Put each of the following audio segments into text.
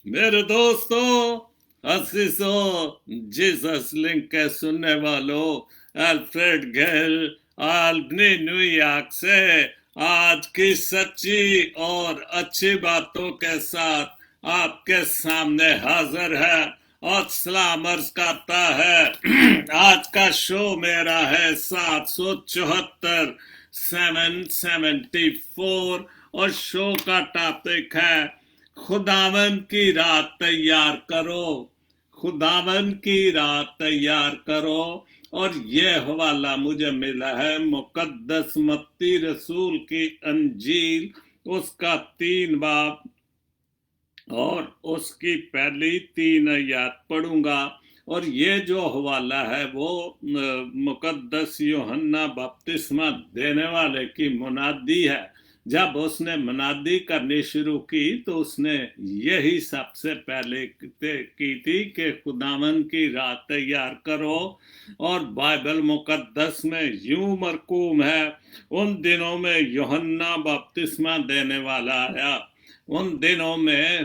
मेरे दोस्तों, असीसो Jesus link के सुनने वालों, अल्फ्रेड गेल आल्बनी न्यूयॉर्क से आज की सच्ची और अच्छी बातों के साथ आपके सामने हाजिर है और सलाम अर्ज करता है। आज का शो मेरा है 774 774 और शो का टॉपिक है खुदावन की रात तैयार करो। खुदावन की रात तैयार करो। और ये हवाला मुझे मिला है मुकद्दस मत्ती रसूल की अंजील, उसका 3 बाब और उसकी पहली 3 आयत पढ़ूंगा। और ये जो हवाला है वो मुकद्दस यूहन्ना बपतिस्मा देने वाले की मुनादी है। जब उसने मुनादी करनी शुरू की तो उसने यही सबसे पहले की थी कि खुदावन की रात तैयार करो। और बाइबल मुकद्दस में यूं मरकूम है, उन दिनों में यूहन्ना बपतिस्मा देने वाला आया। उन दिनों में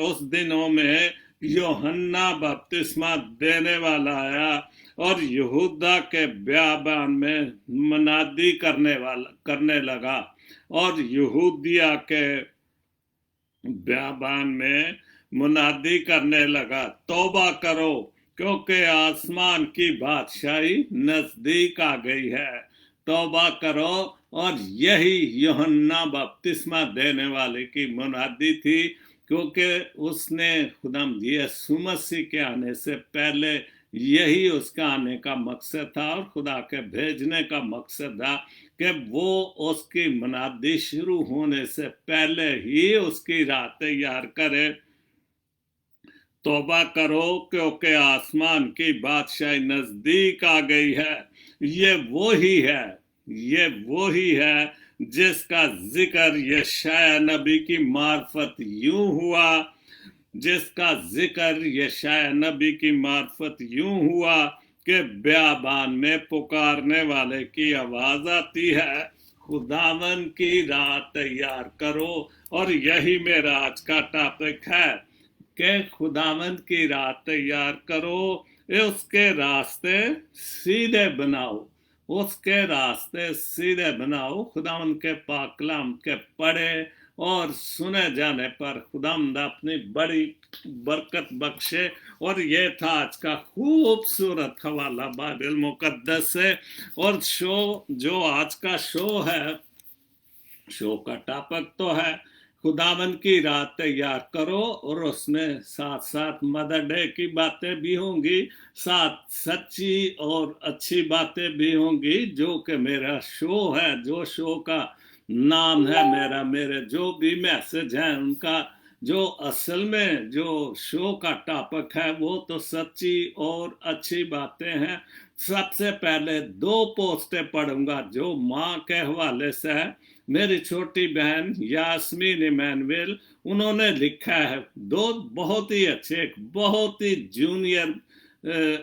उस दिनों में यूहन्ना बपतिस्मा देने वाला आया और यहूदा के बियाबान में मनादी करने लगा। और यहूदिया के बियाबान में मुनादी करने लगा, तौबा करो क्योंकि आसमान की बादशाही नजदीक आ गई है। तौबा करो। और यही यूहन्ना बपतिस्मा देने वाले की मुनादी थी, क्योंकि उसने खुदाम यीशु मसीह के आने से पहले यही उसका आने का मकसद था और खुदा के भेजने का मकसद था कि वो उसकी मुनादी शुरू होने से पहले ही उसकी राह तैयार करे। तौबा करो क्योंकि आसमान की बादशाही नजदीक आ गई है। ये वो ही है जिसका जिक्र यशाया नबी की मार्फत यूं हुआ, जिसका जिक्र यशाया नबी की मार्फत यूं हुआ कि बियाबान में पुकारने वाले की आवाज आती है, खुदावन की रात तैयार करो। और यही मेरा आज का टॉपिक है कि खुदावन की रात तैयार करो, उसके रास्ते सीधे बनाओ, उसके रास्ते सीधे बनाओ। खुदावन के पाक कलाम के पढ़े और सुने जाने पर खुदावंद अपनी बड़ी बरकत बख्शे। और ये था आज का खूबसूरत हवाला बाइबल मुकद्दस से। और जो आज का शो है, शो का टॉपिक तो है खुदावन की रात तैयार करो, और उसमें साथ साथ मदर डे की बातें भी होंगी, साथ सच्ची और अच्छी बातें भी होंगी, जो कि मेरा शो है, जो शो का नाम है मेरे जो भी मैसेज हैं उनका जो असल में जो शो का टॉपिक है वो तो सच्ची और अच्छी बातें हैं। सबसे पहले 2 पोस्टें पढ़ूंगा जो माँ के हवाले से है। मेरी छोटी बहन यास्मीन इमैनुअल, उन्होंने लिखा है 2 बहुत ही अच्छे, एक बहुत ही जूनियर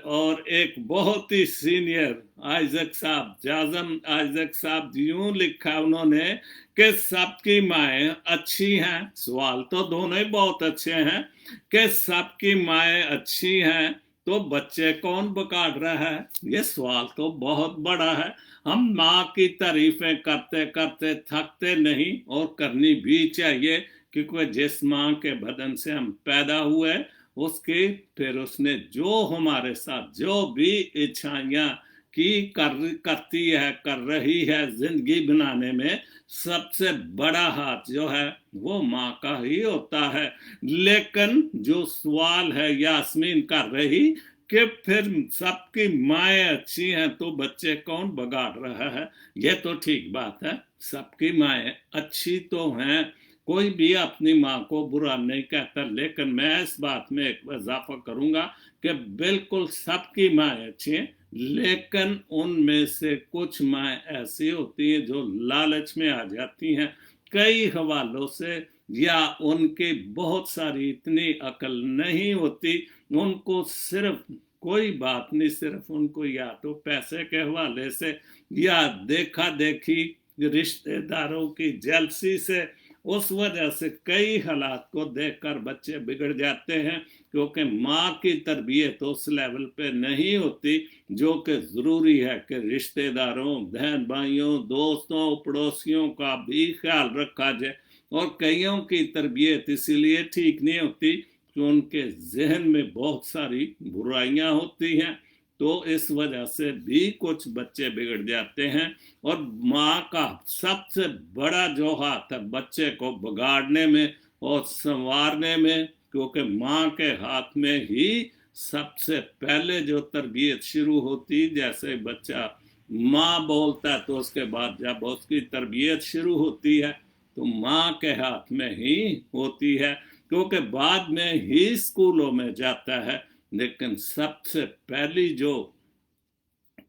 और एक बहुत ही सीनियर, आइजक साहब, जाजम आइजक साहब, यूं लिखा उन्होंने कि सबकी माएँ अच्छी हैं। सवाल तो दोनों ही बहुत अच्छे हैं कि सबकी माएँ अच्छी हैं तो बच्चे कौन बिगाड़ रहा है। ये सवाल तो बहुत बड़ा है। हम माँ की तारीफें करते करते थकते नहीं, और करनी भी चाहिए, क्योंकि जिस माँ के बदन से हम पैदा हुए उसकी फिर उसने जो हमारे साथ जो भी इच्छाइयाँ की करती है, कर रही है जिंदगी बनाने में, सबसे बड़ा हाथ जो है वो माँ का ही होता है। लेकिन जो सवाल है यास्मीन कर रही कि फिर सबकी माएँ अच्छी हैं तो बच्चे कौन बिगाड़ रहा है, ये तो ठीक बात है, सबकी माएँ अच्छी तो हैं, कोई भी अपनी माँ को बुरा नहीं कहता। लेकिन मैं इस बात में एक इजाफा करूंगा कि बिल्कुल सबकी माएँ अच्छी हैं, लेकिन उनमें से कुछ माएँ ऐसी होती हैं जो लालच में आ जाती हैं कई हवालों से, या उनकी बहुत सारी इतनी अकल नहीं होती, उनको सिर्फ कोई बात नहीं, सिर्फ उनको या तो पैसे के हवाले से या देखा देखी रिश्तेदारों की जेलसी से उस वजह से कई हालात को देखकर बच्चे बिगड़ जाते हैं, क्योंकि माँ की तरबियत उस लेवल पे नहीं होती जो कि ज़रूरी है कि रिश्तेदारों, बहन भाइयों, दोस्तों, पड़ोसियों का भी ख्याल रखा जाए। और कईयों की तरबियत इसीलिए ठीक नहीं होती कि उनके जहन में बहुत सारी बुराइयां होती हैं, तो इस वजह से भी कुछ बच्चे बिगड़ जाते हैं। और माँ का सबसे बड़ा जो हाथ है बच्चे को बिगाड़ने में और संवारने में, क्योंकि माँ के हाथ में ही सबसे पहले जो तरबियत शुरू होती, जैसे बच्चा माँ बोलता है तो उसके बाद जब उसकी तरबियत शुरू होती है तो माँ के हाथ में ही होती है, क्योंकि बाद में ही स्कूलों में जाता है। लेकिन सबसे पहली जो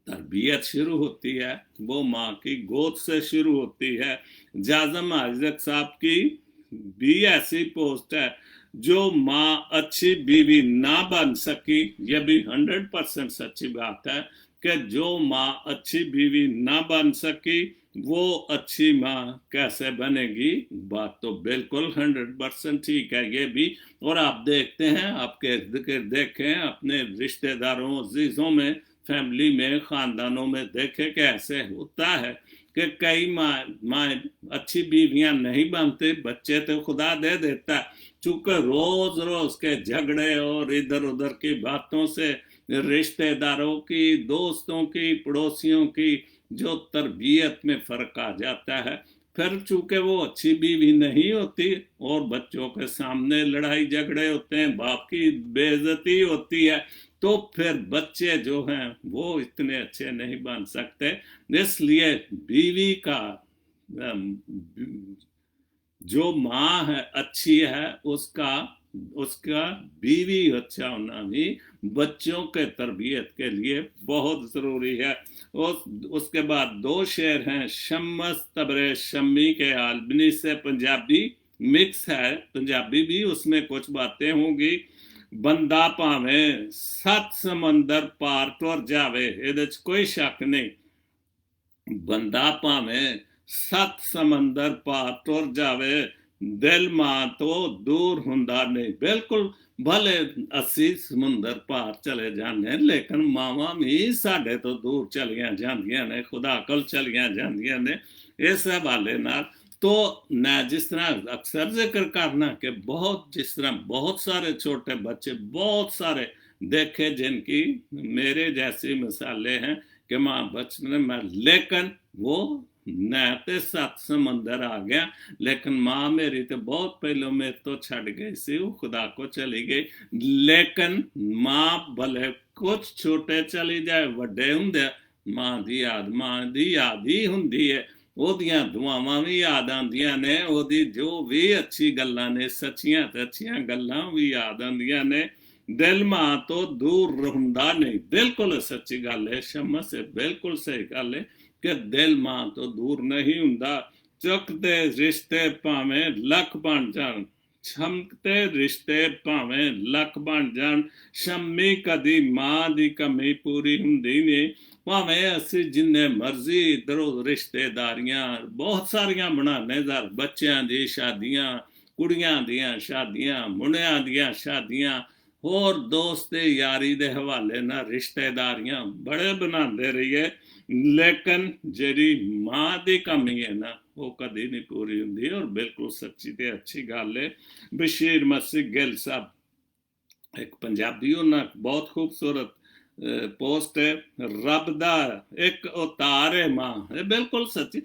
तरबियत शुरू होती है वो माँ की गोद से शुरू होती है। जाज़म आइजक साहब की भी ऐसी पोस्ट है, जो माँ अच्छी बीवी ना बन सकी, ये भी 100% सच्ची बात है कि जो माँ अच्छी बीवी ना बन सकी वो अच्छी माँ कैसे बनेगी। बात तो बिल्कुल 100% ठीक है ये भी। और आप देखते हैं, आपके इर्द गिर्द देखें, अपने रिश्तेदारों, अजीजों में, फैमिली में, खानदानों में देखे कि ऐसे होता है कि कई माँ अच्छी बीवियां नहीं बनती, बच्चे तो खुदा दे देता है, चूंकि रोज रोज के झगड़े और इधर उधर की बातों से रिश्तेदारों की, दोस्तों की, पड़ोसियों की जो तरबियत में फर्क आ जाता है। फिर चूंकि वो अच्छी बीवी नहीं होती और बच्चों के सामने लड़ाई झगड़े होते हैं, बाप की बेइज्जती होती है, तो फिर बच्चे जो हैं वो इतने अच्छे नहीं बन सकते। इसलिए बीवी का जो माँ है अच्छी है, उसका बीवी अच्छा होना भी बच्चों के तरबियत के लिए बहुत ज़रूरी है। उसके बाद दो शेर हैं, शम्मस तबरे शम्मी के आलबनी से पंजाबी मिक्स है, पंजाबी भी उसमें कुछ बातें होंगी। बंदा भावें 7 समंदर पार तुर जावे, ਇਹਦੇ ਚ कोई शक नहीं, बंदा भावें 7 समंदर पार तुर जावे, दिल मां तो दूर हुंदा नहीं। बिल्कुल, भले 80 समुंदर पार चले जाने, लेकिन मावां भी साडे तो दूर चलियां जांदियां ने, खुदा कोल चलियां जांदियां ने। इस हवाले नाल तो मैं जिस तरह अक्सर जिक्र करना कि बहुत, जिस तरह बहुत सारे छोटे बच्चे, बहुत सारे देखे जिनकी मेरे जैसी मिसालें हैं कि माँ बचपन में, लेकिन वो मैं तो 7 समंदर आ गया, लेकिन माँ मेरी तो बहुत पहले मेरे तो छड़ गई सी, वो खुदा को चली गई। लेकिन माँ भले कुछ छोटे चली जाए, वड्डे हुंदे माँ दी याद ही हुंदी है। ਉਹਦੀਆਂ ਦੁਆਵਾਂ ਵੀ ਯਾਦ ਆਉਂਦੀਆਂ ਨੇ, ਉਹਦੀ ਜੋ ਵੀ ਅੱਛੀ ਗੱਲਾਂ ਨੇ, ਸੱਚੀਆਂ ਤੇ ਅੱਛੀਆਂ ਗੱਲਾਂ ਵੀ ਯਾਦ ਆਉਂਦੀਆਂ ਨੇ। ਦਿਲ ਮਾਂ ਤੋਂ ਦੂਰ ਹੁੰਦਾ ਨਹੀਂ, ਬਿਲਕੁਲ ਸੱਚੀ ਗੱਲ ਹੈ ਸ਼ਮਸ, ਬਿਲਕੁਲ ਸਹੀ ਗੱਲ ਹੈ ਕਿ ਦਿਲ ਮਾਂ ਤੋਂ ਦੂਰ ਨਹੀਂ ਹੁੰਦਾ। ਚੁੱਕਦੇ ਰਿਸ਼ਤੇ ਭਾਵੇਂ ਲੱਖ ਬਣ ਜਾਣ, ਛਮਕਦੇ ਰਿਸ਼ਤੇ ਭਾਵੇਂ ਲੱਖ ਬਣ ਜਾਣ, ਸ਼ੰਮੀ ਕਦੀ ਮਾਂ ਦੀ ਕਮੀ ਪੂਰੀ ਹੁੰਦੀ ਨਹੀਂ। ਭਾਵੇਂ ਅਸੀਂ ਜਿੰਨੇ ਮਰਜ਼ੀ ਇੱਧਰੋਂ ਰਿਸ਼ਤੇਦਾਰੀਆਂ ਬਹੁਤ ਸਾਰੀਆਂ ਬਣਾਉਂਦੇ ਸਰ, ਬੱਚਿਆਂ ਦੀ ਸ਼ਾਦੀਆਂ, ਕੁੜੀਆਂ ਦੀਆਂ ਸ਼ਾਦੀਆਂ, ਮੁੰਡਿਆਂ ਦੀਆਂ ਸ਼ਾਦੀਆਂ, ਹੋਰ ਦੋਸਤ ਯਾਰੀ ਦੇ ਹਵਾਲੇ ਨਾਲ ਰਿਸ਼ਤੇਦਾਰੀਆਂ ਬੜੇ ਬਣਾਉਂਦੇ ਰਹੀਏ, ਲੇਕਿਨ ਜਿਹੜੀ ਮਾਂ ਦੀ ਕਮੀ ਹੈ ਨਾ ਉਹ ਕਦੀ ਨਹੀਂ ਪੂਰੀ ਹੁੰਦੀ। ਔਰ ਬਿਲਕੁਲ ਸੱਚੀ ਤੇ ਅੱਛੀ ਗੱਲ ਹੈ। ਬਸ਼ੀਰ ਮਸੀਹ ਗਿੱਲ ਸਾਹਿਬ ਇੱਕ ਪੰਜਾਬੀ, ਉਹਨਾਂ ਬਹੁਤ ਖੂਬਸੂਰਤ पोस्ट है, रब दा एक अवतार है मां, ये बिल्कुल सच्ची।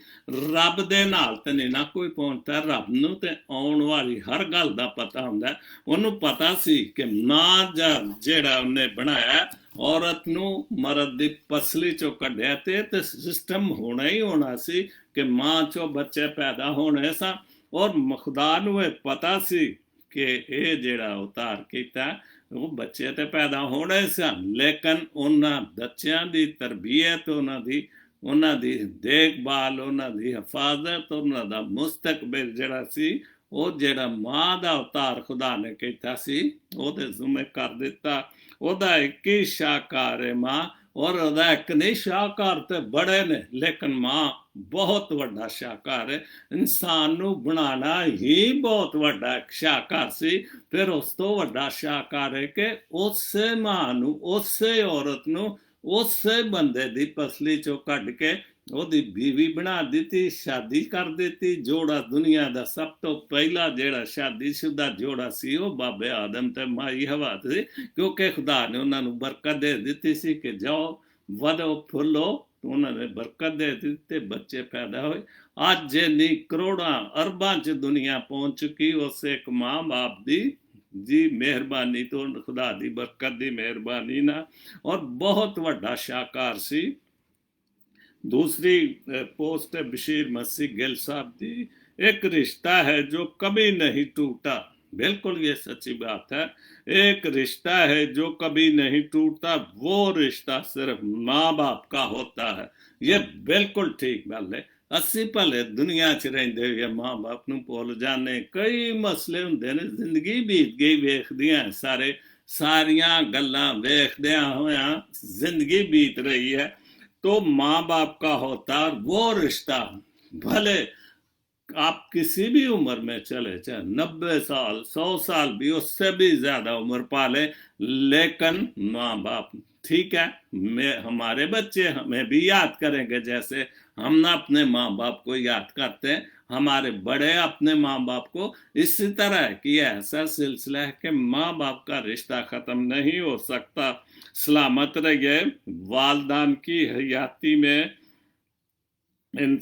रब दे नाल ते नहीं ना कोई पहुंचता, रब नूं ते आउण वाली हर गल दा पता हुंदा। ओनू पता सी कि मां जेड़ा उन्हें बनाया औरत नूं मर्द दी पसली चों कढिया ते सिस्टम होना ही होना सी कि मां चों बच्चे पैदा होने सा। और खुदा नूं पता सी कि ये जेड़ा अवतार कीता ਉਹ ਬੱਚੇ ਤੇ ਪੈਦਾ ਹੋਣੇ ਸਨ, ਲੇਕਿਨ ਉਹਨਾਂ ਬੱਚਿਆਂ ਦੀ ਤਰਬੀਅਤ, ਉਹਨਾਂ ਦੀ ਦੇਖਭਾਲ, ਉਹਨਾਂ ਦੀ ਹਿਫਾਜ਼ਤ, ਉਹਨਾਂ ਦਾ ਮੁਸਤਕਬਲ ਜਿਹੜਾ ਸੀ, ਉਹ ਜਿਹੜਾ ਮਾਂ ਦਾ ਅਵਤਾਰ ਖੁਦਾ ਨੇ ਕੀਤਾ ਸੀ ਉਹਦੇ ਜ਼ਿੰਮੇ ਕਰ ਦਿੱਤਾ। ਉਹਦਾ ਇੱਕ ਹੀ ਸ਼ਾਹਕਾਰ ਹੈ ਮਾਂ, और एक नहीं शाहकार ते बड़े ने, लेकिन मां बहुत वड्डा शाहकार है। इंसान नू बनाना ही बहुत वड्डा शाहकार सी। फिर उस तो वड्डा शाहकार है कि उसे मां नू, उसे औरत नू, उसे बंदे दी पसली चो कढ़ के ਉਹਦੀ बीवी बना दी, शादी कर दी। जोड़ा दुनिया का सब तो पहला जेड़ा शादीशुदा जोड़ा सी वो बाबे आदम ते माई हवा सी, क्योंकि खुदा ने उन्होंने बरकत दे दी सी कि जाओ वधो फुलो। तो उन्होंने बरकत दे दी, बच्चे पैदा हुए। आज जिन्नी करोड़ा अरबां च दुनिया पहुंच चुकी, उस एक मां बाप दी जी मेहरबानी, तो खुदा दी बरकत दी मेहरबानी ना, और बहुत वड्डा शाहकार सी। दूसरी पोस्ट है बशीर मसीह गिल साहब की, एक रिश्ता है जो कभी नहीं टूटा। बिल्कुल ये सच्ची बात है। एक रिश्ता है जो कभी नहीं टूटता, वो रिश्ता सिर्फ माँ बाप का होता है। ये बिल्कुल ठीक गल है। असी भले दुनिया च रहिंदे होइए मां बाप नूं भुल जाने, कई मसले हुंदे ने, जिंदगी बीत गई वेखदियां सारे सारियां गल्लां वेखदियां होया जिंदगी बीत रही है। तो माँ बाप का होता वो रिश्ता, भले आप किसी भी उम्र में चले, चाहे 90 साल 100 साल भी, उससे भी ज्यादा उम्र पाले, लेकिन माँ बाप ठीक है। हमारे बच्चे हमें भी याद करेंगे जैसे हम ना अपने माँ बाप को याद करते हैं, हमारे बड़े अपने माँ बाप को। इसी तरह कि ऐसा सिलसिला है कि माँ बाप का रिश्ता खत्म नहीं हो सकता। सलामत रहिए। वालदान की हयाती में इन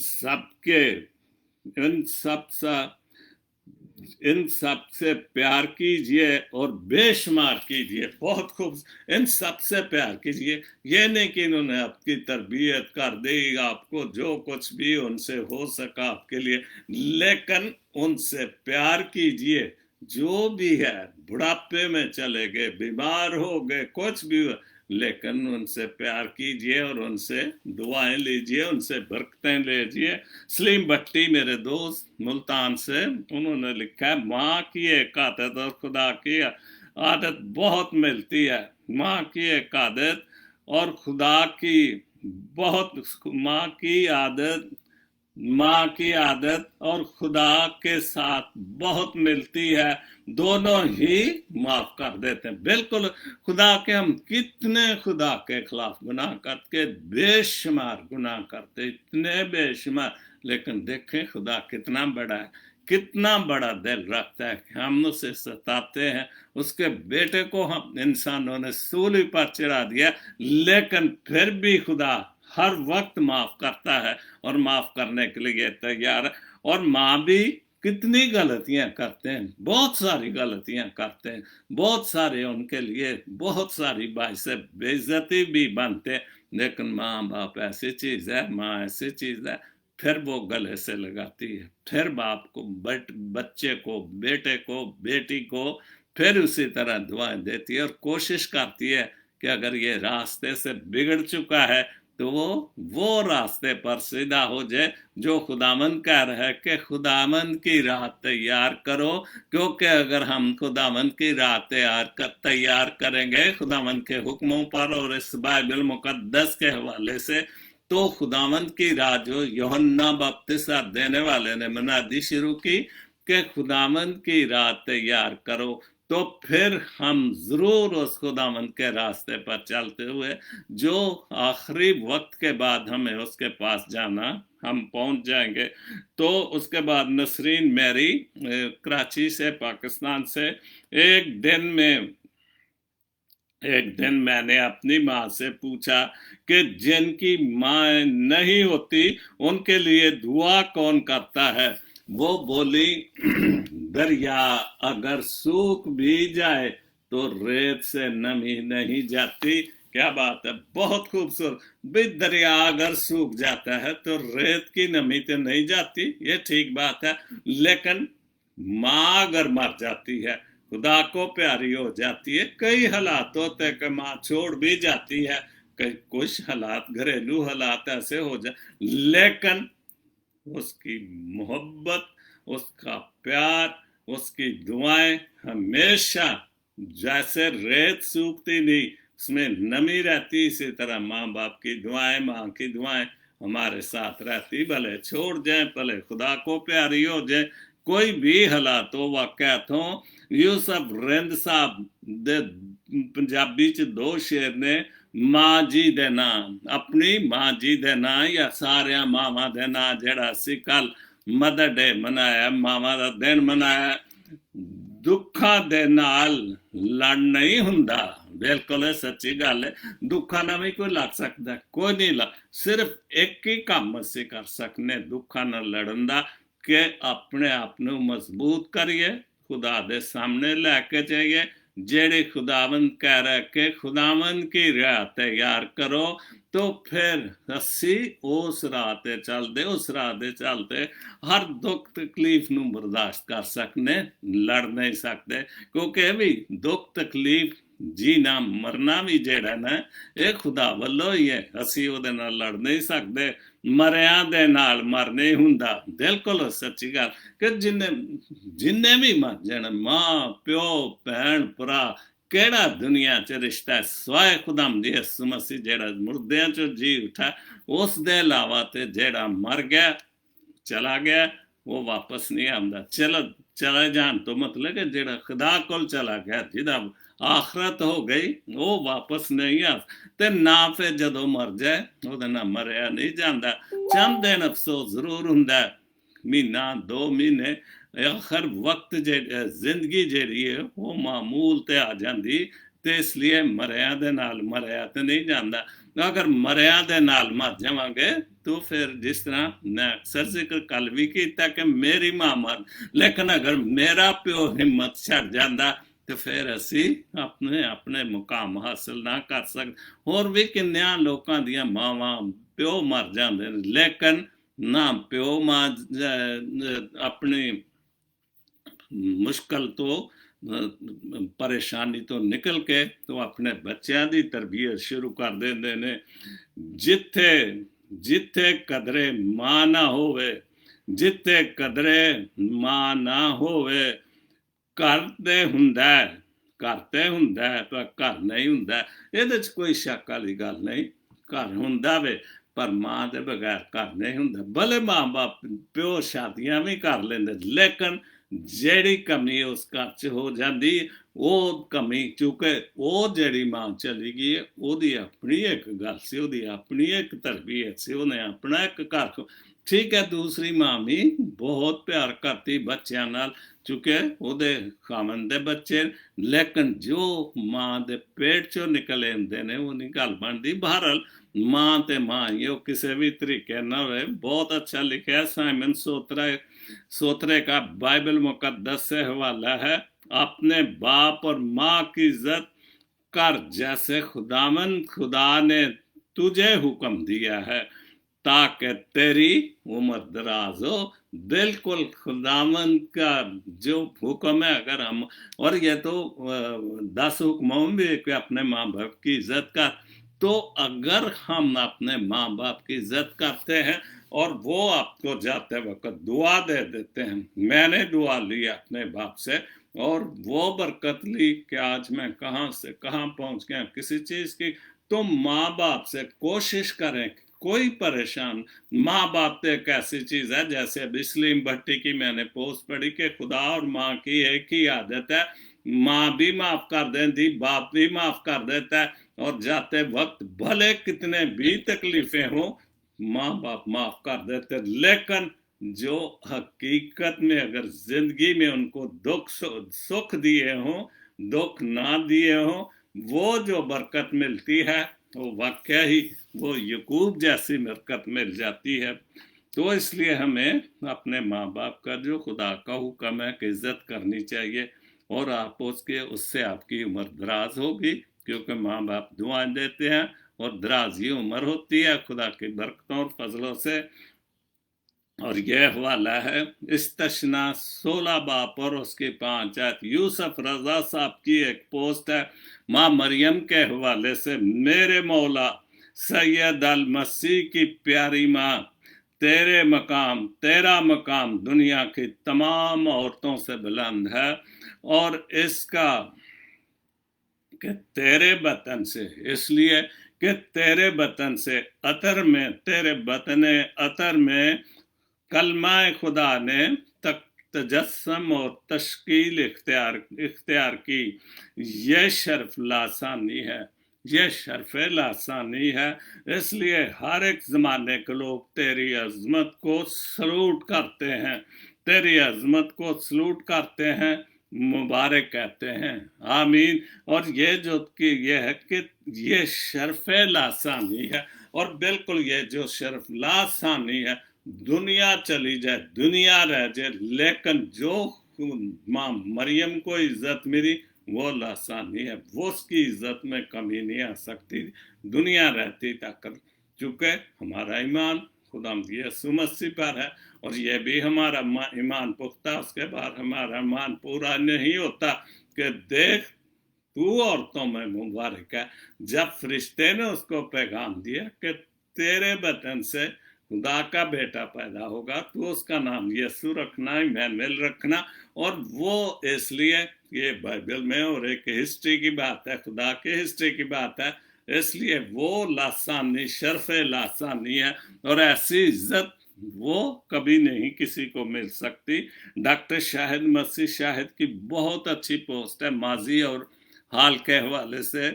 सब से प्यार कीजिए और बेशुमार कीजिए। बहुत खूब, इन सब से प्यार कीजिए। ये नहीं कि इन्होंने आपकी तरबियत कर दी, आपको जो कुछ भी उनसे हो सका आपके लिए, लेकिन उनसे प्यार कीजिए। जो भी है, बुढ़ापे में चले गए, बीमार हो गए, कुछ भी हुआ, लेकिन उनसे प्यार कीजिए और उनसे दुआएं लीजिए, उनसे बरकतें लीजिए। सलीम भट्टी मेरे दोस्त मुल्तान से, उन्होंने लिखा है माँ की एक आदत और खुदा की आदत बहुत मिलती है। माँ की एक आदत और खुदा की बहुत, माँ की आदत और खुदा के साथ बहुत मिलती है। दोनों ही माफ कर देते हैं। बिल्कुल खुदा के, हम कितने खुदा के खिलाफ गुनाह करके बेशुमार गुनाह करते, इतने बेशुमार, लेकिन देखें खुदा कितना बड़ा है, कितना बड़ा दिल रखता है कि हम उसे सताते हैं। उसके बेटे को हम इंसानों ने सूली पर चढ़ा दिया, लेकिन फिर भी खुदा हर वक्त माफ करता है और माफ करने के लिए तैयार है। और माँ भी कितनी गलतियां करते हैं, बहुत सारी गलतियां करते हैं, बहुत सारे उनके लिए बहुत सारी बात से बेइज्जती भी बनते हैं, लेकिन माँ बाप ऐसी चीज है, माँ ऐसी चीज है, फिर वो गले से लगाती है। फिर बाप को, बच्चे को, बेटे को, बेटी को फिर उसी तरह दुआएं देती है और कोशिश करती है कि अगर ये रास्ते से बिगड़ चुका है तो वो रास्ते पर सीधा हो जाए जो खुदामंद कह रहा है कि खुदामंद की राह तैयार करो। क्योंकि अगर हम खुदामंद की राह तैयार करेंगे खुदामंद के हुक्मों पर और इस बाइबल मुकद्दस के हवाले से, तो खुदामंद की राह जो यूहन्ना बपतिस्मा देने वाले ने मुनादी शुरू की कि खुदामंद की राह तैयार करो, तो फिर हम जरूर उस खुदामंद के रास्ते पर चलते हुए जो आखिरी वक्त के बाद हमें उसके पास जाना, हम पहुंच जाएंगे। तो उसके बाद नसरीन मैरी कराची से, पाकिस्तान से, एक दिन मैंने अपनी माँ से पूछा कि जिनकी माँ नहीं होती उनके लिए दुआ कौन करता है। वो बोली दरिया अगर सूख भी जाए तो रेत से नमी नहीं जाती। क्या बात है, बहुत खूबसूरत। भाई दरिया अगर सूख जाता है तो रेत की नमी तो नहीं जाती, ये ठीक बात है, लेकिन माँ अगर मर जाती है, खुदा को प्यारी हो जाती है, कई हालात होते हैं कि माँ छोड़ भी जाती है, कई कुछ हालात, घरेलू हालात ऐसे हो जाए, लेकिन उसकी मोहब्बत, उसका प्यार, उसकी दुआएं हमेशा जैसे रेत सूखती नहीं اس میں نمی رہتی. اسی طرح ماں باپ کی دعائیں، ماں کی دعائیں ہمارے ساتھ رہتی، بھلے چھوڑ جائیں، بھلے خدا کو پیاری ہو جائے، کوئی بھی حالات ہو، واقعات ہوں. یوسف رند صاحب دے پنجابی چ دو شعر نے، ماں جی دے نام، اپنی ماں جی دے نام یا سارے ماواں دے نام، جڑا سی کل مدر ڈے منایا، ماواں دا دن منایا. دکھاں دے نال لڑ نہیں ہوندا. بالکل سچی گل ہے. دکھاں نال بھی کوئی لڑ سکتا ہے؟ کوئی نہیں لڑ. صرف ایک ہی کام اسی کر سکنے دکھاں نال لڑن دا، کہ اپنے آپ نو مضبوط کریے، خدا دے سامنے لے کے جائیے. جیڑی خداوند کہہ رہا ہے کہ خداوند کی راہ تیار کرو، تو پھر اسی اس راہ تے چلدے، اس راہ تے چلدے ہر دکھ تکلیف نو برداشت کر سکنے، لڑ نہیں سکتے. کیونکہ بھی دکھ تکلیف جینا مرنا بھی جیڑا نا یہ خدا والو ہی ہے. اسی او دے نال لڑ نہیں سکتے. مریاں دے نال مر نہیں ہوندا. بالکل سچی گل کہ جن بھی مر جان، ماں پیو بہن برا، کیڑا دنیا چ رشتہ ہے سوائے خدا دی یسوع مسیح جیڑا مردیاں چو جی اٹھا. اس دے علاوہ تے جیڑا مر گیا چلا گیا وہ واپس نہیں آندا. چلے جان تو مطلب کہ جیڑا خدا کول چلا گیا، جدا آخرت ہو گئی، وہ واپس نہیں آ. تے نہ پھر جدو مر جائے وہ نہ مریا نہیں جاندا. چند دن افسوس ضرور ہوندا، مہینہ 2 مہینے، آخر وقت زندگی جیڑی ہے وہ معمول تے آ جاندی. تے اس لیے مریا دے نال مریا تے نہیں جاندا. اگر مریا دے نال مر جاواں گے تو پھر جس طرح میں اکثر ذکر کل بھی کیتا کہ میری ماں مر، لیکن اگر میرا پیو ہمت چھڑ جاندا تو پھر اسی اپنے مقام حاصل نہ کر سکتے. اور بھی کنیاں لوکاں دیاں ماواں پیو مر جاندے، لیکن نہ پیو ماں اپنی مشکل تو پریشانی تو نکل کے تو اپنے بچیاں دی تربیت شروع کر دیندے نے. جتھے قدرے ماں نہ ہوئے، جتھے قدرے ماں نہ ہوئے، گھر تے ہوندا ہے، گھر تے ہوندا ہے پر گھر نہیں ہوندا. یہ کوئی شک والی گل نہیں. گھر ہوندا وے پر ماں دے بغیر گھر نہیں ہوندا. بھلے ماں باپ پیو شادیاں بھی کر لیندے، لیکن جیڑی کمی اس گھر چ ہو جاندی، وہ کمی چونکہ وہ جیڑی ماں چلی گئی ہے وہ دی اپنی ایک گل سی، وہ دی اپنی ایک تربیت سی، انہیں اپنا ایک گھر. ٹھیک ہے دوسری ماں بھی بہت پیار کرتی بچیاں نال چونکہ وہ دے خامن دے بچے، لیکن جو ماں دے پیٹ چو نکلے ہوندے نے وہ نہیں گل بنتی. بہرحال ماں تے ماں یہ کسی بھی طریقے نہ ہوئے. بہت اچھا لکھا ہے سائمن سوترے کا بائبل مقدس سے حوالہ ہے. اپنے باپ اور ماں کی عزت کر جیسے خدا نے تجھے حکم دیا ہے تاکہ تیری عمر دراز ہو. بالکل خداوند کا جو حکم ہے، اگر ہم، اور یہ تو 10 حکموں بھی کہ اپنے ماں باپ کی عزت کر، تو اگر ہم اپنے ماں باپ کی عزت کرتے ہیں اور وہ آپ کو جاتے وقت دعا دے دیتے ہیں. میں نے دعا لی اپنے باپ سے اور وہ برکت لی کہ آج میں کہاں سے کہاں پہنچ گیا کسی چیز کی. تو ماں باپ سے کوشش کریں، کوئی پریشان ماں باپ تو ایک ایسی چیز ہے جیسے اب سلیم بھٹی کی میں نے پوسٹ پڑھی کہ خدا اور ماں کی ایک ہی عادت ہے، ماں بھی معاف کر دیتی، باپ بھی معاف کر دیتا ہے، اور جاتے وقت بھلے کتنے بھی تکلیفیں ہوں ماں باپ معاف کر دیتے. لیکن جو حقیقت میں اگر زندگی میں ان کو سکھ دیے ہوں، دکھ نہ دیے ہوں، وہ جو برکت ملتی ہے وہ واقعہ ہی وہ یعقوب جیسی برکت مل جاتی ہے. تو اس لیے ہمیں اپنے ماں باپ کا جو خدا کا حکم ہے کہ عزت کرنی چاہیے، اور آپ اس سے آپ کی عمر دراز ہوگی کیونکہ ماں باپ دعائیں دیتے ہیں اور درازی عمر ہوتی ہے خدا کی برکتوں اور فضلوں سے. اور یہ حوالہ ہے استثنا 16 باپ اور اس کی 5 آیت. یوسف رضا صاحب کی ایک پوسٹ ہے ماں مریم کے حوالے سے. میرے مولا سید المسیح کی پیاری ماں، تیرا مقام دنیا کی تمام عورتوں سے بلند ہے، اور اس کا कि तेरे वतन से, इसलिए कि तेरे वतन से अतर में, तेरे वतन अतर में कलमा खुदा ने तक तजस्सम और तश्कील इख्तियार की। ये शर्फ लासानी है, ये शर्फ लासानी है। इसलिए हर एक ज़माने के लोग तेरी अज़मत को सलूट करते हैं, तेरी अज़मत को सलूट करते हैं, मुबारक कहते हैं, आमीन। और ये जो कि ये है कि ये शर्फ लासानी है, और बिल्कुल ये जो शर्फ लासानी है, दुनिया चली जाए, दुनिया रह जाए, लेकिन जो माँ मरियम को इज्जत मिली वो लासानी है, वो उसकी इज्जत में कमी नहीं आ सकती, दुनिया रहती तक। चूंकि हमारा ईमान खुदा यीशु मसीह पर है, और ये भी हमारा ईमान पुख्ता, उसके बाद हमारा ईमान पूरा नहीं होता कि देख तू औरतों में मुबारक है। जब फरिश्ते ने उसको पैगाम दिया कि तेरे बतन से खुदा का बेटा पैदा होगा, तो उसका नाम यीशु रखना, इमैनुएल रखना। और वो इसलिए ये बाइबल में और एक हिस्ट्री की बात है, खुदा के हिस्ट्री की बात है, इसलिए वो लासानी, शर्फ लासानी है, और ऐसी इज्जत वो कभी नहीं किसी को मिल सकती। डॉक्टर शाहिद मसीह शाहिद की बहुत अच्छी पोस्ट है माजी और हाल के हवाले से,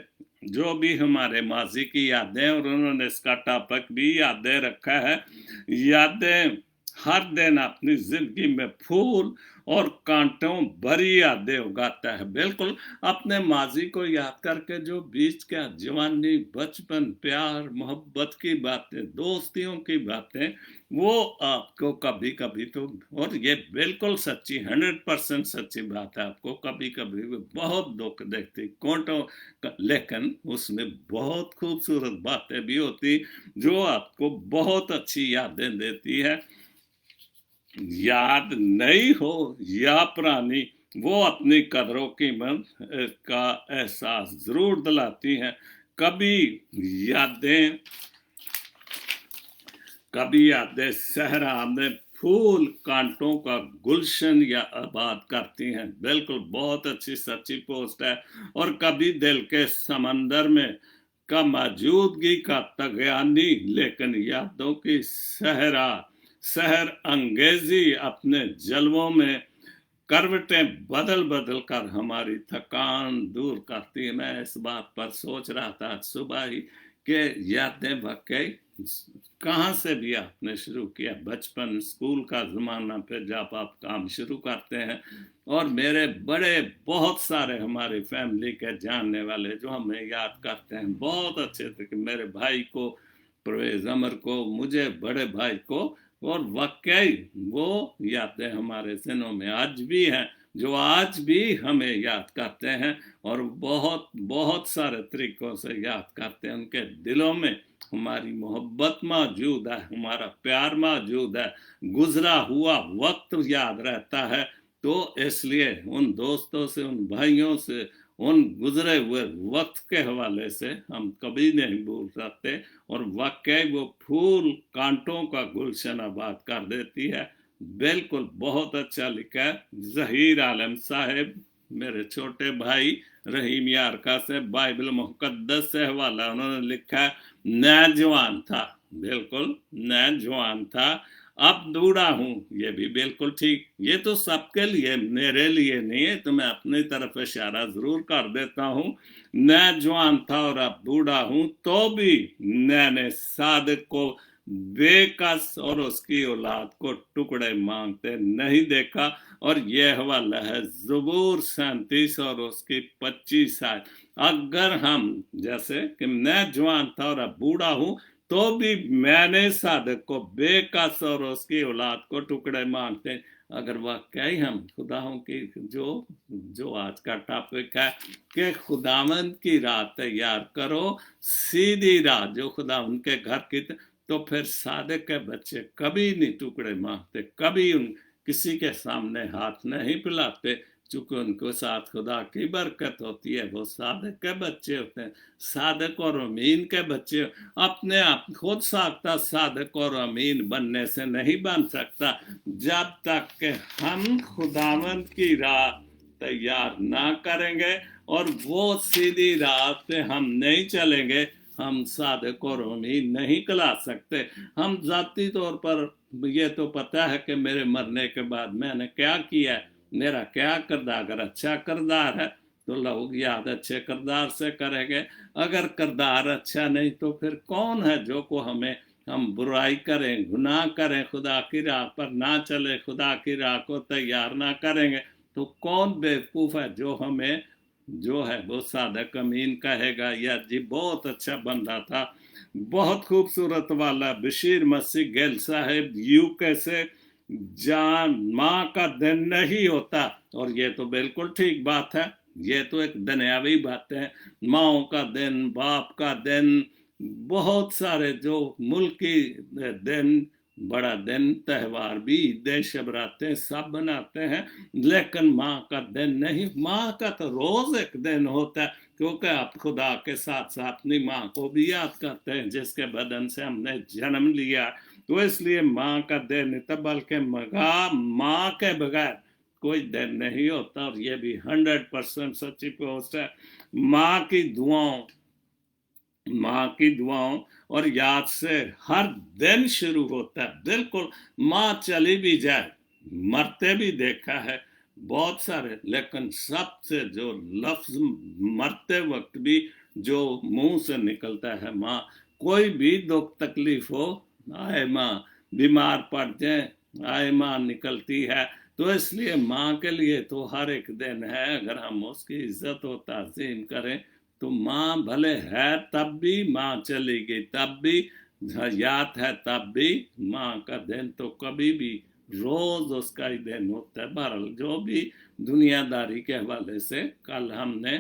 जो भी हमारे माजी की यादें, और उन्होंने इसका टॉपिक भी यादें रखा है। यादें हर दिन अपनी जिंदगी में फूल और कांटों भरी यादें उगाता है। बिल्कुल अपने माजी को याद करके जो बीच का जवानी, बचपन, प्यार, मोहब्बत की बातें, दोस्तियों की बातें, वो आपको कभी कभी तो, और ये बिल्कुल सच्ची 100% सच्ची बात है, आपको कभी कभी बहुत दुख देती कांटों, लेकिन उसमें बहुत खूबसूरत बातें भी होती जो आपको बहुत अच्छी यादें देती है। याद नई हो या पुरानी, वो अपनी कदरों कीमत का एहसास जरूर दिलाती हैं। कभी यादें सहरा में फूल कांटों का गुलशन या आबाद करती हैं। बिल्कुल बहुत अच्छी सच्ची पोस्ट है। और कभी दिल के समंदर में का मौजूदगी का तगयानी, लेकिन यादों की सहर अंगेजी अपने जलवों में करवटें बदल बदल कर हमारी थकान दूर करती है। मैं इस बात पर सोच रहा था सुबह ही कि यादें वाकई कहाँ से भी आपने शुरू किया, बचपन, स्कूल का ज़माना, फिर जब आप काम शुरू करते हैं। और मेरे बड़े बहुत सारे हमारे फैमिली के जानने वाले जो हमें याद करते हैं बहुत अच्छे थे, कि मेरे भाई को, परवेज अमर को, मुझे, बड़े भाई को, और वाकई वो यादें हमारे जिनों में आज भी हैं, जो आज भी हमें याद करते हैं, और बहुत बहुत सारे तरीकों से याद करते हैं। उनके दिलों में हमारी मोहब्बत मौजूद है, हमारा प्यार मौजूद है, गुजरा हुआ वक्त याद रहता है। तो इसलिए उन दोस्तों से, उन भाइयों से, उन गुजरे हुए वक्त के हवाले से हम कभी नहीं भूल सकते। और वाकई वो फूल कांटों का गुलशन आबाद कर देती है। बिल्कुल बहुत अच्छा लिखा है जहीर आलम साहब, मेरे छोटे भाई रहीम यारका से, बाइबल मुकद्दस से हवाला उन्होंने लिखा है, मैं जवान था, बिल्कुल मैं जवान था, अब बूढ़ा हूँ। ये भी बिल्कुल ठीक, ये तो सबके लिए, मेरे लिए नहीं है, तो मैं अपनी तरफ इशारा जरूर कर देता हूँ। मैं जवान था और अब बूढ़ा हूँ, तो भी मैंने सादिक को बेकस और उसकी औलाद को टुकड़े मांगते नहीं देखा। और यह हवाला है ज़बूर 37 और उसकी 25 आयत। अगर हम, जैसे कि मैं जवान था और अब बूढ़ा हूँ, तो भी मैंने सादिक को बेकस और उसकी औलाद को टुकड़े मांगते। अगर वाकई हम खुदाओं की, जो आज का टॉपिक है कि खुदावंद की राह तैयार करो, सीधी राह जो खुदा उनके घर की, तो फिर सादिक के बच्चे कभी नहीं टुकड़े मांगते, कभी किसी के सामने हाथ नहीं फैलाते, चूंकि उनको साथ खुदा की बरकत होती है। वो सादिक के बच्चे होते हैं, सादिक और अमीन के बच्चे। अपने आप खुद साख्ता सादिक और अमीन बनने से नहीं बन सकता, जब तक कि हम खुदावंद की राह तैयार ना करेंगे और वो सीधी राह पे हम नहीं चलेंगे, हम सादिक और उम्मीद नहीं कला सकते। हम ज़ाती तौर पर ये तो पता है कि मेरे मरने के बाद मैंने क्या किया है, मेरा क्या किरदार, अगर अच्छा किरदार है तो लोग याद अच्छे किरदार से करेंगे, अगर किरदार अच्छा नहीं तो फिर कौन है जो को हमें, हम बुराई करें, गुनाह करें, खुदा की राह पर ना चले, खुदा की राह को तैयार ना करेंगे, तो कौन बेवकूफ़ है जो हमें जो है वो सादिक अमीन कहेगा। या जी बहुत अच्छा बंदा था, बहुत खूबसूरत वाला बशीर मसीह गिल साहब यूके से, जान माँ का दिन नहीं होता, और ये तो बिल्कुल ठीक बात है, ये तो एक दुनियावी बात है, माओ का दिन, बाप का दिन, बहुत सारे जो मुल्की दिन, बड़ा दिन, त्यौहार भी, ईदें, शबरातें सब बनाते हैं, लेकिन माँ का दिन नहीं। माँ का तो रोज एक दिन होता है, क्योंकि आप खुदा के साथ साथ अपनी माँ को भी याद करते हैं जिसके बदन से हमने जन्म लिया, तो इसलिए माँ का दिन नहीं था, बल्कि माँ के बगैर कोई दिन नहीं होता। और ये भी 100% सच्ची पोस्ट है। माँ की दुआओं और याद से हर दिन शुरू होता है। बिल्कुल, माँ चली भी जाए, मरते भी देखा है बहुत सारे, लेकिन सबसे जो लफ्ज मरते वक्त भी जो मुंह से निकलता है, माँ, कोई भी दुख तकलीफ हो, आए माँ, बीमार पड़ जाए, आए माँ निकलती है। तो इसलिए माँ के लिए तो हर एक दिन है, अगर हम उसकी इज्जत और ताज़ीम करें तो माँ भले है तब भी, माँ चली गई तब भी, हयात है तब भी, माँ का दिन तो कभी भी, रोज उसका ही दिन होता है। बहरहाल जो भी दुनियादारी के हवाले से, कल हमने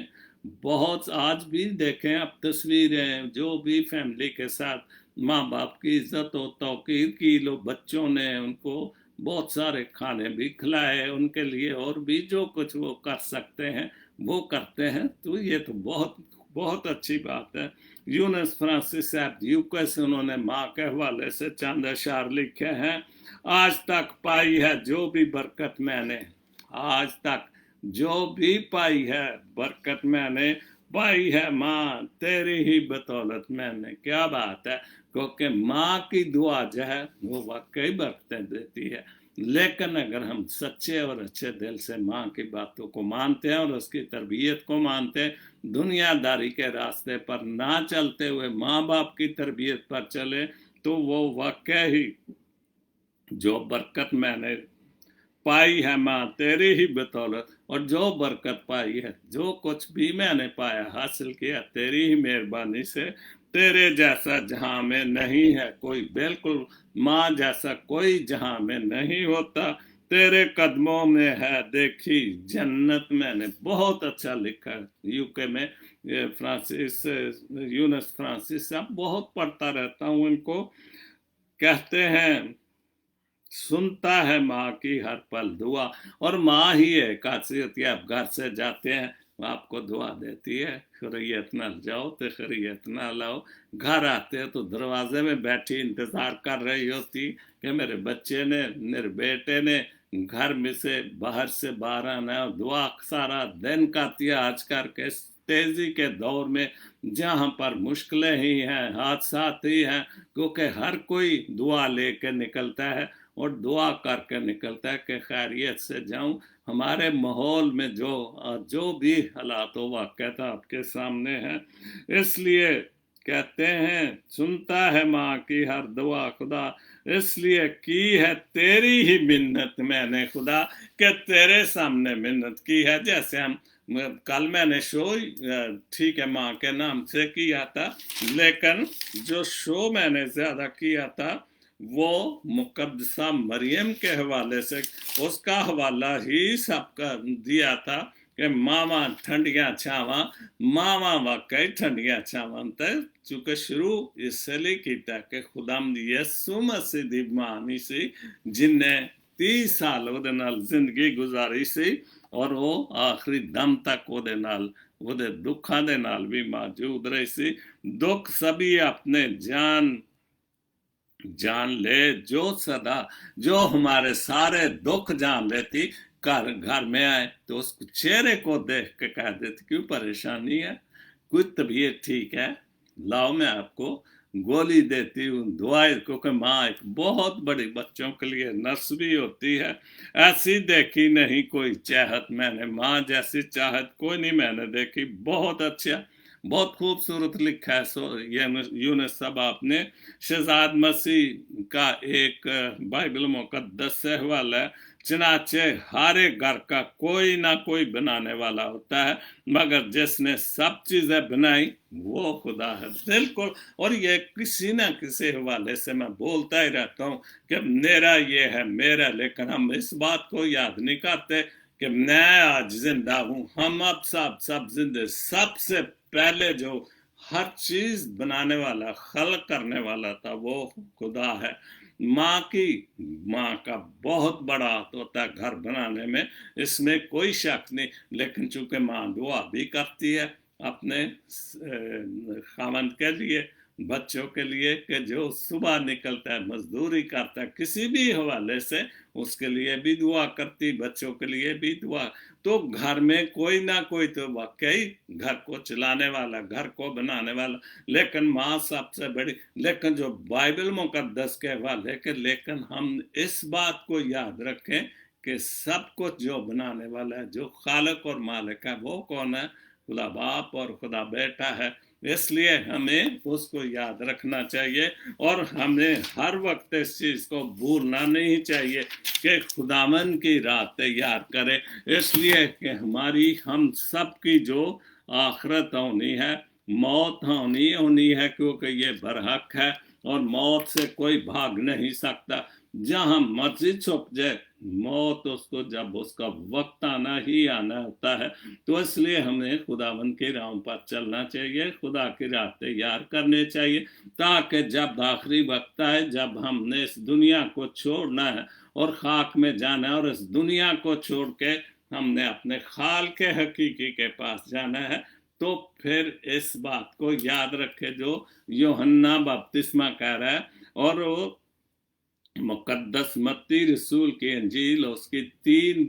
बहुत, आज भी देखें अब तस्वीरें, जो भी फैमिली के साथ माँ बाप की इज्जत और तौकीर की, लोग बच्चों ने उनको बहुत सारे खाने भी खिलाए, उनके लिए और भी जो कुछ वो कर सकते हैं वो करते हैं, तो ये तो बहुत बहुत अच्छी बात है। यूनुस फ्रांसिस साहब यूके से उन्होंने माँ के हवाले से चंद अशार लिखे हैं। आज तक पाई है जो भी बरकत मैंने, आज तक जो भी पाई है बरकत मैंने, पाई है माँ तेरी ही बदौलत मैंने। क्या बात है, क्योंकि माँ की दुआ जो है वो वाकई बरकतें देती है। लेकिन अगर हम सच्चे और अच्छे दिल से माँ की बातों को मानते हैं और उसकी तरबियत को मानते हैं, दुनियादारी के रास्ते पर ना चलते हुए माँ बाप की तरबियत पर चले, तो वो वाकई जो बरकत मैंने पाई है माँ तेरी ही बदौलत, और जो बरकत पाई है, जो कुछ भी मैंने पाया हासिल किया तेरी ही मेहरबानी से, तेरे जैसा जहां में नहीं है कोई, बिल्कुल माँ जैसा कोई जहां में नहीं होता, तेरे कदमों में है देखी जन्नत मैंने। बहुत अच्छा लिखा है यूके में फ्रांसिस, यूनुस फ्रांसिस साहब, बहुत पढ़ता रहता हूँ इनको। कहते हैं सुनता है माँ की हर पल दुआ, और माँ ही है खासियत, आप घर से जाते हैं आपको दुआ देती है, खैरियत ना जाओ तो खैरियत ना लाओ, घर आते हैं तो दरवाजे में बैठी इंतजार कर रही होती कि मेरे बच्चे ने, मेरे बेटे ने घर में से बाहर से बाहर आना, दुआ सारा दिन करती है। आज के तेजी के दौर में जहाँ पर मुश्किलें ही हैं, हादसात ही हैं, क्योंकि हर कोई दुआ लेके निकलता है और दुआ करके निकलता है कि खैरियत से जाऊं। हमारे माहौल में जो भी हालात हो वाक़या आपके सामने है, इसलिए कहते हैं सुनता है माँ की हर दुआ खुदा, इसलिए की है तेरी ही मिन्नत मैंने खुदा, कि तेरे सामने मिन्नत की है। जैसे हम कल मैंने शो ठीक है माँ के नाम से किया था, लेकिन जो शो मैंने ज्यादा किया था वो मुकद्दसा मरियम के हवाले से, उसका हवाला ही सबका दिया था कि मावा ठंडिया छावा, मावा वाकई ठंडिया छावा, चूंकि शुरू इसलिए किया कि खुदाम यसू मसीह दी मानी सी जिन्हें 30 साल ਉਹਦੇ ਨਾਲ ਜ਼ਿੰਦਗੀ ਗੁਜ਼ਾਰੀ ਸੀ, और वो आखिरी दम तक ਉਹਦੇ ਨਾਲ ਉਹਦੇ दुखों ਦੇ ਨਾਲ भी मौजूद रही सी। दुख सभी अपने जान ले जो सदा, जो हमारे सारे दुख जान लेती, घर में आए तो उसको चेहरे को देख के कह देते क्यों परेशानी है, कुछ तबीयत ठीक है, लाओ मैं आपको गोली देती हूँ, दवाई, क्योंकि माँ एक बहुत बड़ी बच्चों के लिए नर्स भी होती है। ऐसी देखी नहीं कोई चाहत मैंने, माँ जैसी चाहत कोई नहीं मैंने देखी। बहुत अच्छा, बहुत खूबसूरत लिखा है। ये यूनुस साहब आपने शहजाद मसीह का एक बाइबल मुकद्दस से हवाला है। चनाचे हर एक घर का कोई ना कोई बनाने वाला होता है, मगर जिसने सब चीजें बनाई वो खुदा है। बिल्कुल। और ये किसी ना किसी हवाले से मैं बोलता ही रहता हूँ कि मेरा ये है मेरा, लेकिन हम इस बात को याद नहीं करते कि मैं आज जिंदा हूँ। हम अब सब जिंदे, सबसे पहले जो हर चीज बनाने वाला, खल्क करने वाला था वो खुदा है। माँ का बहुत बड़ा हाथ होता है घर बनाने में, इसमें कोई शक नहीं। लेकिन चूंकि माँ दुआ भी करती है अपने खामन के लिए, बच्चों के लिए, कि जो सुबह निकलता है मजदूरी करता है किसी भी हवाले से, उसके लिए भी दुआ करती, बच्चों के लिए भी दुआ। तो घर में कोई ना कोई तो वाकई घर को चलाने वाला, घर को बनाने वाला, लेकिन माँ सबसे बड़ी। लेकिन जो बाइबल मुकद्दस के हवाले के, लेकिन हम इस बात को याद रखें कि सब कुछ जो बनाने वाला है, जो खालिक और मालिक है, वो कौन है? खुदा बाप और खुदा बेटा है। इसलिए हमें उसको याद रखना चाहिए और हमें हर वक्त इस चीज को भूलना नहीं चाहिए कि खुदावन की राह तैयार करें, इसलिए कि हम सब की जो आखिरत होनी है, मौत होनी है, क्योंकि ये बरहक है और मौत से कोई भाग नहीं सकता। जहां मर्जी छुप जाए, मौत उसको जब उसका वक्त आना ही आना होता है। तो इसलिए हमें खुदावन की राह पर चलना चाहिए, खुदा की राह तैयार करनी चाहिए, ताकि जब आखिरी वक्त आए, जब हमने इस दुनिया को छोड़ना है और खाक में जाना है, और इस दुनिया को छोड़ के हमने अपने खाल के हकीकी के पास जाना है, तो फिर इस बात को याद रखे जो यूहन्ना बपतिस्मा कह रहा है। और वो मुकद्दस मत्ती रसूल की अंजील, उसकी 3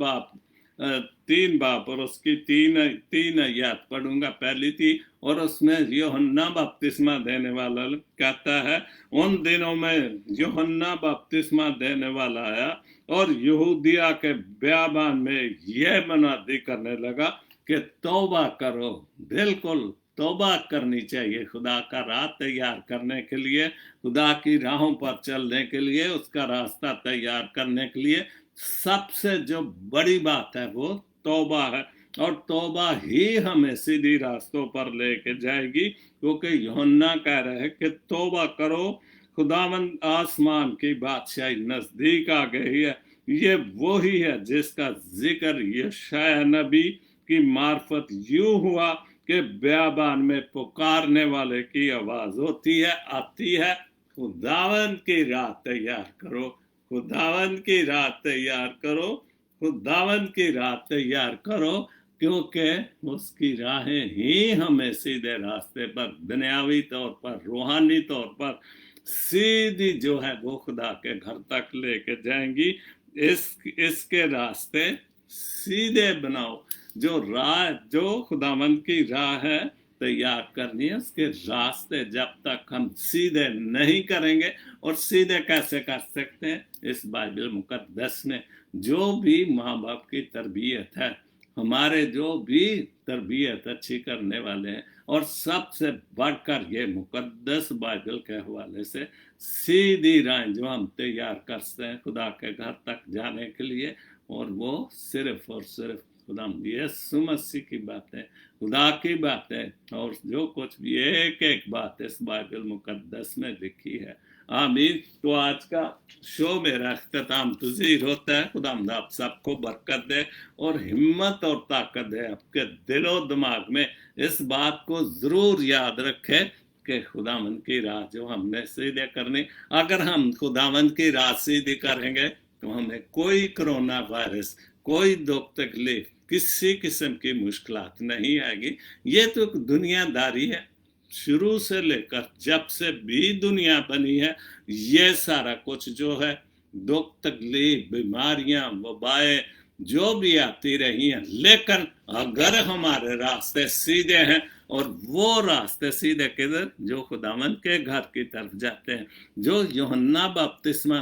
बाप और उसकी तीन आयत पढ़ूंगा। पहली थी, और उसमें यूहन्ना बपतिस्मा देने वाला कहता है, उन दिनों में यूहन्ना बपतिस्मा देने वाला आया और यहूदिया के बियाबान में यह मुनादी करने लगा कि तौबा करो। बिल्कुल तौबा करनी चाहिए खुदा का राह तैयार करने के लिए, खुदा की राहों पर चलने के लिए, उसका रास्ता तैयार करने के लिए सबसे जो बड़ी बात है वो तौबा है। और तौबा ही हमें सीधी रास्तों पर लेके जाएगी, क्योंकि यूहन्ना कह रहे हैं कि तौबा करो, खुदावंद आसमान की बादशाही नजदीक आ गई है। ये वो ही है जिसका जिक्र यशायाह नबी की मार्फत यूं हुआ कि बियाबान में पुकारने वाले की आवाज होती है, आती है, खुदावन की राह तैयार करो, खुदावन की राह तैयार करो, खुदावन की राह तैयार करो, क्योंकि उसकी राहें ही हमें सीधे रास्ते पर, दुनियावी तौर पर, रूहानी तौर पर सीधी जो है वो खुदा के घर तक लेके जाएंगी। इसके रास्ते सीधे बनाओ। जो खुदावंद की राह है तैयार करनी है, उसके रास्ते जब तक हम सीधे नहीं करेंगे, और सीधे कैसे कर सकते हैं? इस बाइबल मुकद्दस में जो भी माँ बाप की तरबियत है, हमारे जो भी तरबियत अच्छी करने वाले हैं, और सबसे बढ़कर ये मुकद्दस बाइबल के हवाले से सीधी राह जो हम तैयार करते हैं खुदा के घर तक जाने के लिए, और वो सिर्फ और सिर्फ खुदा यीशु मसीह की बातें, खुदा की बातें, और जो कुछ भी एक एक बात इस बाइबल मुकद्दस में लिखी है। आमीन। तो आज का शो मेरा अख्ताम तुझीर होता है। खुदा आप सबको बरकत दे और हिम्मत और ताकत दे। आपके दिलो दिमाग में इस बात को जरूर याद रखें कि खुदावन की राह जो हमने सीधे करनी, अगर हम खुदावन की राह सीधी करेंगे तो हमें कोई कोरोना वायरस, कोई दुख तकलीफ, किसी किस्म की मुश्किलात नहीं आएगी। ये तो दुनियादारी है, शुरू से लेकर जब से भी दुनिया बनी है, ये सारा कुछ जो है दुख तकलीफ, बीमारियां, वबाएं, जो भी आती रही हैं, लेकिन अगर हमारे रास्ते सीधे हैं, और वो रास्ते सीधे किधर, जो खुदावंद के घर की तरफ जाते हैं, जो यूहन्ना बपतिस्मा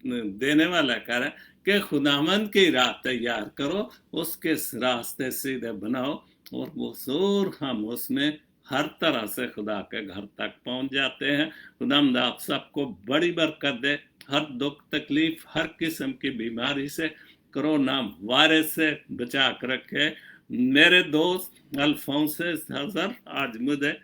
देने वाला कह रहा है कि खुदावंद की राह तैयार करो, उसके रास्ते सीधे बनाओ, और वो जोर हम उसमें हर तरह से खुदा के घर तक पहुंच जाते हैं। खुदावंद आप सबको बड़ी बरकत दे, हर दुख तकलीफ, हर किस्म की बीमारी से, कोरोना वायरस से बचा कर रखे। मेरे दोस्त अल्फोंसेस हजर, आज मुझे,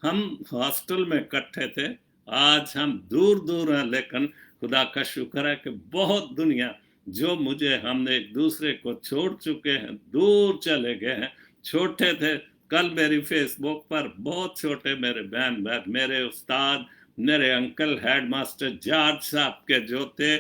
हम हॉस्टल में इकट्ठे थे, आज हम दूर दूर हैं, लेकिन खुदा का शुक्र है कि बहुत दुनिया जो मुझे, हमने एक दूसरे को छोड़ चुके हैं, दूर चले गए हैं, छोटे थे। कल मेरी फेसबुक पर बहुत छोटे मेरे बहन भाई, मेरे उस्ताद, मेरे अंकल हेड मास्टर जॉर्ज साहब के जो थे,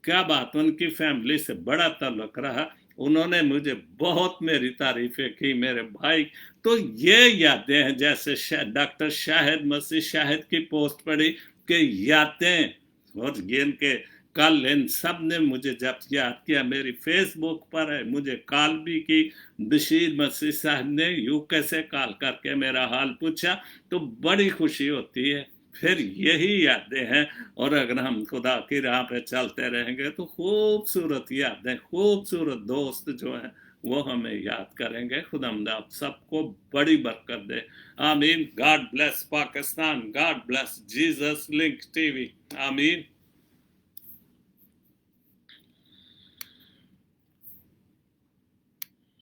क्या बात, उनकी फैमिली से बड़ा ताल्लुक रहा, उन्होंने मुझे बहुत मेरी तारीफें की, मेरे भाई। तो ये यादें हैं, जैसे डॉक्टर शाहिद मसीह शाहिद की पोस्ट पढ़ी कि यादें, और इनके कल इन सब ने मुझे जब याद किया, मेरी फेसबुक पर है, मुझे कॉल भी की, बशीर मसीह साहब ने यूके से कॉल करके मेरा हाल पूछा, तो बड़ी खुशी होती है। फिर यही यादें हैं, और अगर हम खुदा की राह पे चलते रहेंगे तो खूबसूरत यादें, खूबसूरत दोस्त जो हैं वो हमें याद करेंगे। खुदावंद आप सबको बड़ी बरकत दे, आमीन। God bless Pakistan, God bless Jesus link TV, आमीन।